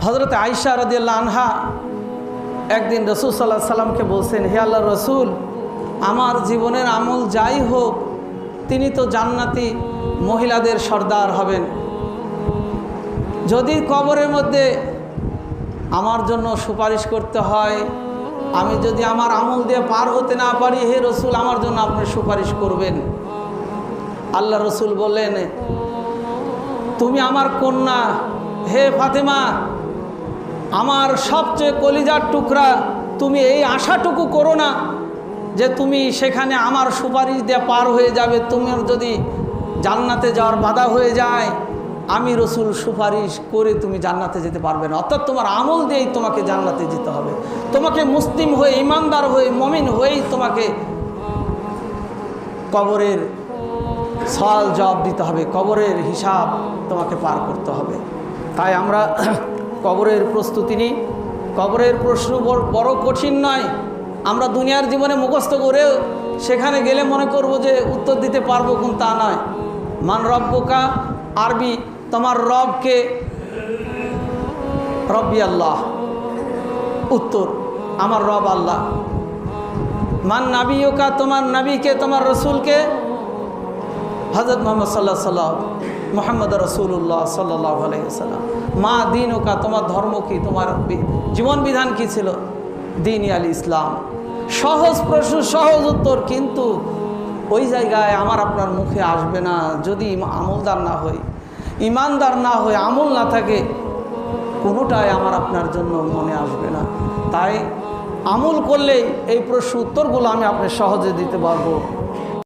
হযরত আয়েশা রাদিয়াল্লাহু আনহা একদিন রাসূল সাল্লাল্লাহু আলাইহি সাল্লামকে বলছেন, হে আল্লাহর রাসূল, আমার জীবনের আমল যাই হোক, তিনি তো জান্নাতি মহিলাদের সর্দার হবেন। যদি কবরের মধ্যে আমার জন্য সুপারিশ করতে হয়, আমি যদি আমার আমল দিয়ে পার হতে না পারি, হে রাসূল আমার জন্য আপনি সুপারিশ করবেন। আল্লাহ রাসূল বললেন, তুমি আমার কন্যা, হে ফাতেমা, আমার সবচেয়ে কলিজার টুকরা, তুমি এই আশাটুকু করো না যে তুমি সেখানে আমার সুপারিশ দিয়ে পার হয়ে যাবে। তোমার যদি জান্নাতে যাওয়ার বাধা হয়ে যায়, আমি রাসূল সুপারিশ করে তুমি জান্নাতে যেতে পারবে না। অর্থাৎ তোমার আমল দিয়েই তোমাকে জান্নাতে যেতে হবে। তোমাকে মুসলিম হয়ে, ইমানদার হয়ে, মুমিন হয়েই তোমাকে কবরের সওয়াল জবাব দিতে হবে, কবরের হিসাব তোমাকে পার করতে হবে। তাই আমরা কবরের প্রস্তুতি নিই। কবরের প্রশ্ন বড় কঠিন নয়। আমরা দুনিয়ার জীবনে মুখস্থ করেও সেখানে গেলে মনে করব যে উত্তর দিতে পারবো, কোন তা নয়। মান রব্বুকা, আরবি তোমার রবকে, রব্বি আল্লাহ, উত্তর আমার রব আল্লাহ। মান নাবিয়ুকা, তোমার নবীকে, তোমার রসুলকে, হযরত মুহাম্মদ সাল্লাল্লাহু আলাইহি ওয়াসাল্লাম, মুহাম্মদ রাসূলুল্লাহ সাল্লাল্লাহু আলাইহি ওয়াসাল্লাম। মা দীনুকা, তোমার ধর্ম কি, তোমার জীবন বিধান কি ছিল? দীন আল ইসলাম। সহজ প্রশ্ন, সহজ উত্তর, কিন্তু ওই জায়গায় আমার আপনার মুখে আসবে না যদি আমলদার না হই, ইমানদার না হই, আমল না থাকে, কোনোটাই আমার আপনার জন্য মনে আসবে না। তাই আমল করলেই এই প্রশ্ন উত্তরগুলো আমি আপনার সহজে দিতে পারবো।